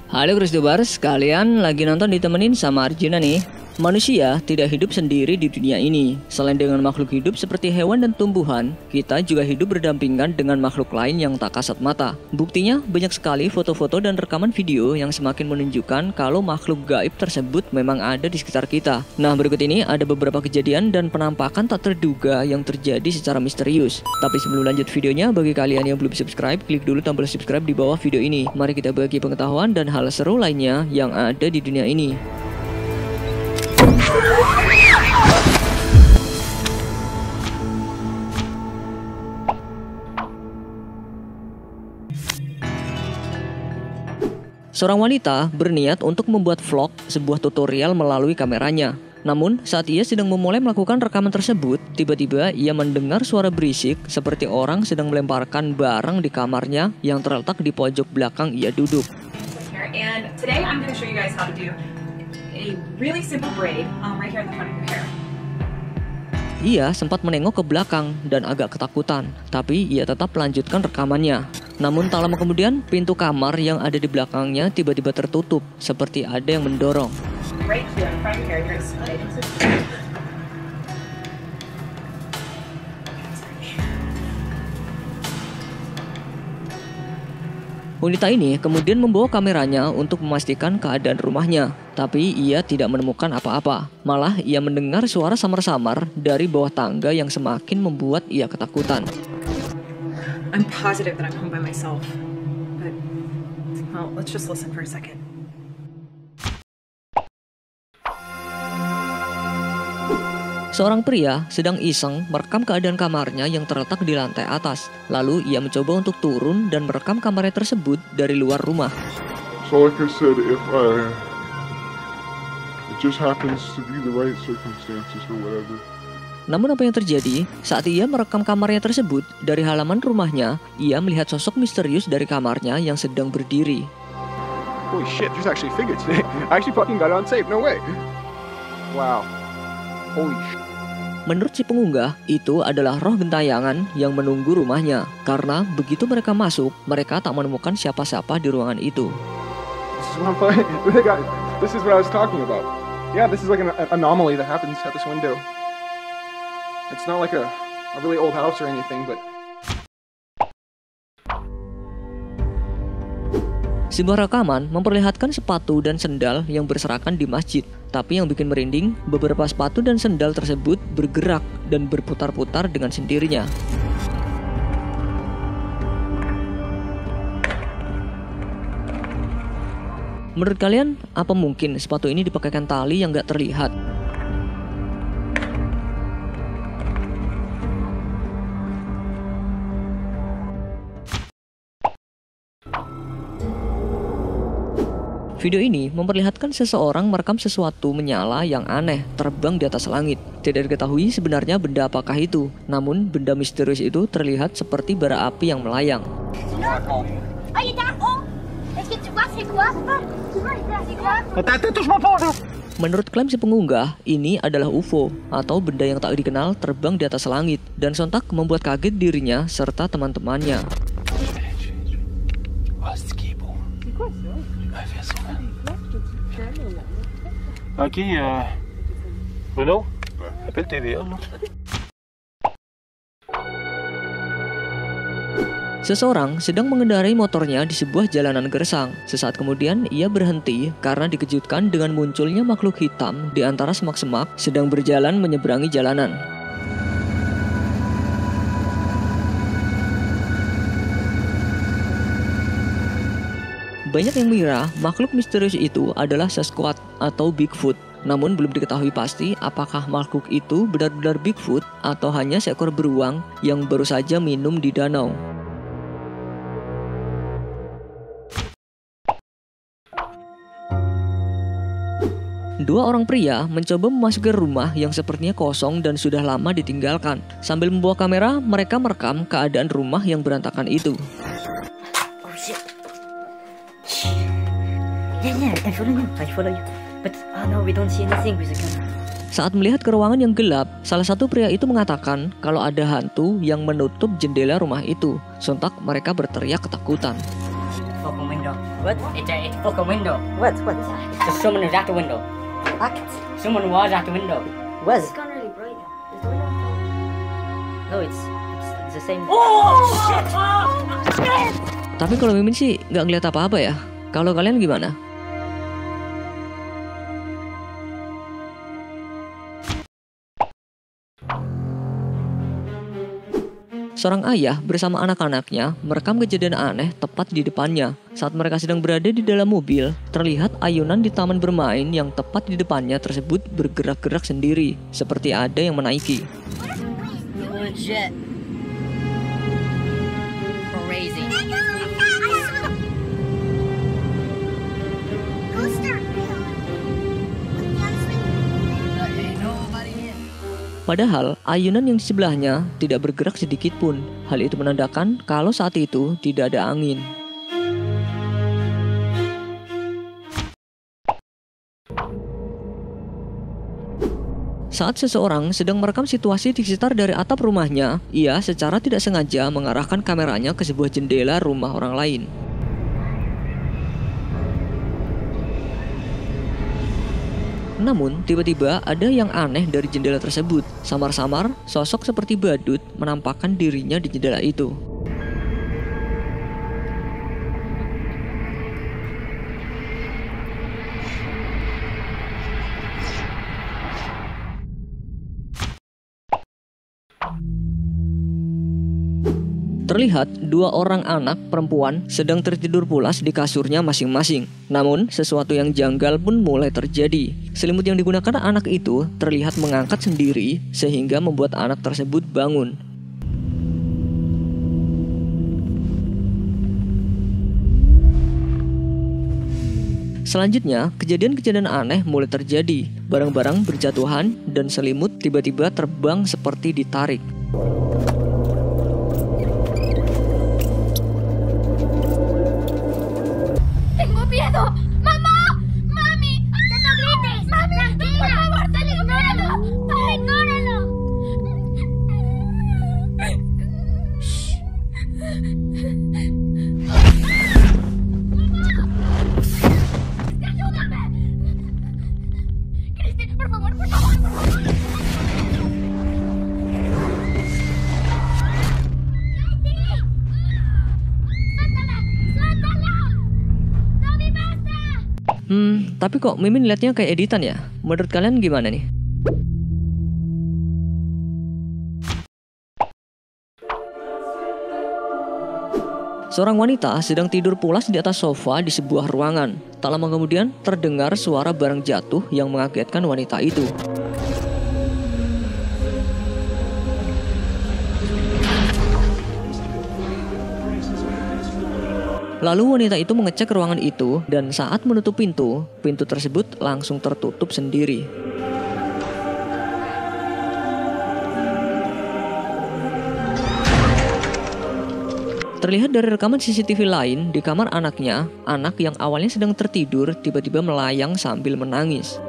Halo Kristobers, kalian lagi nonton ditemenin sama Arjuna nih. Manusia tidak hidup sendiri di dunia ini. Selain dengan makhluk hidup seperti hewan dan tumbuhan, kita juga hidup berdampingan dengan makhluk lain yang tak kasat mata. Buktinya banyak sekali foto-foto dan rekaman video yang semakin menunjukkan kalau makhluk gaib tersebut memang ada di sekitar kita. Nah, berikut ini ada beberapa kejadian dan penampakan tak terduga yang terjadi secara misterius. Tapi sebelum lanjut videonya, bagi kalian yang belum subscribe, klik dulu tombol subscribe di bawah video ini. Mari kita bagi pengetahuan dan hal seru lainnya yang ada di dunia ini. Seorang wanita berniat untuk membuat vlog sebuah tutorial melalui kameranya. Namun, saat ia sedang memulai melakukan rekaman tersebut, tiba-tiba ia mendengar suara berisik seperti orang sedang melemparkan barang di kamarnya yang terletak di pojok belakang ia duduk. And today I'm going to show you guys how to do a really simple braid right here in the front of your hair. Ia sempat menengok ke belakang dan agak ketakutan, tapi ia tetap melanjutkan rekamannya. Namun tak lama kemudian, pintu kamar yang ada di belakangnya tiba-tiba tertutup, seperti ada yang mendorong. Right here in front of your hair, you're going to slide into Wanita ini kemudian membawa kameranya untuk memastikan keadaan rumahnya, tapi ia tidak menemukan apa-apa. Malah ia mendengar suara samar-samar dari bawah tangga yang semakin membuat ia ketakutan. I'm positive that I'm home by myself, but well, let's just listen for a second. Seorang pria sedang iseng merekam keadaan kamarnya yang terletak di lantai atas. Lalu ia mencoba untuk turun dan merekam kamarnya tersebut dari luar rumah. So like I said, if it just happens to be the right circumstances or whatever. Namun apa yang terjadi? Saat ia merekam kamarnya tersebut, dari halaman rumahnya, ia melihat sosok misterius dari kamarnya yang sedang berdiri. Holy shit, there's actually figures today. I actually fucking got it on tape, no way. Wow. Holy shit. Menurut si pengunggah, itu adalah roh gentayangan yang menunggu rumahnya. Karena begitu mereka masuk, mereka tak menemukan siapa-siapa di ruangan itu. This is what I was talking about. Yeah, this is like an anomaly that happens at this window. It's not like a really old house or anything, but... Sebuah rekaman memperlihatkan sepatu dan sendal yang berserakan di masjid. Tapi yang bikin merinding, beberapa sepatu dan sendal tersebut bergerak dan berputar-putar dengan sendirinya. Menurut kalian, apa mungkin sepatu ini dipakaikan tali yang gak terlihat? Video ini memperlihatkan seseorang merekam sesuatu menyala yang aneh terbang di atas langit. Tidak diketahui sebenarnya benda apakah itu, namun benda misterius itu terlihat seperti bara api yang melayang. Menurut klaim si pengunggah, ini adalah UFO atau benda yang tak dikenal terbang di atas langit dan sontak membuat kaget dirinya serta teman-temannya. Aquí, Bruno, appelle TVA, non? Seseorang sedang mengendarai motornya di sebuah jalanan gersang. Sesaat kemudian ia berhenti karena dikejutkan dengan munculnya makhluk hitam di antara semak-semak sedang berjalan menyeberangi jalanan. Banyak yang mengira makhluk misterius itu adalah Sasquatch atau Bigfoot. Namun belum diketahui pasti apakah makhluk itu benar-benar Bigfoot atau hanya seekor beruang yang baru saja minum di danau. Dua orang pria mencoba memasuki rumah yang sepertinya kosong dan sudah lama ditinggalkan. Sambil membawa kamera, mereka merekam keadaan rumah yang berantakan itu. Saat melihat ke ruangan yang gelap, salah satu pria itu mengatakan kalau ada hantu yang menutup jendela rumah itu. Sontak mereka berteriak ketakutan. What? It's a fucking window. What? There's someone who's at the window. Act? Someone was at the window. Was? It's gone really bright now. Is the window No, it's the same. Tapi kalau Mimin sih nggak ngeliat apa-apa ya. Kalau kalian gimana? Seorang ayah bersama anak-anaknya merekam kejadian aneh tepat di depannya. Saat mereka sedang berada di dalam mobil, terlihat ayunan di taman bermain yang tepat di depannya tersebut bergerak-gerak sendiri, seperti ada yang menaiki. Legit. Crazy. Padahal ayunan yang di sebelahnya tidak bergerak sedikit pun. Hal itu menandakan kalau saat itu tidak ada angin. Saat seseorang sedang merekam situasi di sekitar dari atap rumahnya, ia secara tidak sengaja mengarahkan kameranya ke sebuah jendela rumah orang lain. Namun, tiba-tiba ada yang aneh dari jendela tersebut. Samar-samar, sosok seperti badut menampakkan dirinya di jendela itu. Terlihat dua orang anak perempuan sedang tertidur pulas di kasurnya masing-masing. Namun, sesuatu yang janggal pun mulai terjadi. Selimut yang digunakan anak itu terlihat mengangkat sendiri sehingga membuat anak tersebut bangun. Selanjutnya, kejadian-kejadian aneh mulai terjadi. Barang-barang berjatuhan dan selimut tiba-tiba terbang seperti ditarik. miedo! ¡Mamá! ¡Mami! ¡Ya no grites! ¡Mami! ¡Por favor, tengo miedo! ¡Ignóralo! ¡Ayúdame! Cristi, por favor, por favor, por favor. Tapi kok Mimin liatnya kayak editan ya? Menurut kalian gimana nih? Seorang wanita sedang tidur pulas di atas sofa di sebuah ruangan. Tak lama kemudian terdengar suara barang jatuh yang mengagetkan wanita itu. Lalu wanita itu mengecek ruangan itu dan saat menutup pintu, pintu tersebut langsung tertutup sendiri. Terlihat dari rekaman CCTV lain di kamar anaknya, anak yang awalnya sedang tertidur tiba-tiba melayang sambil menangis.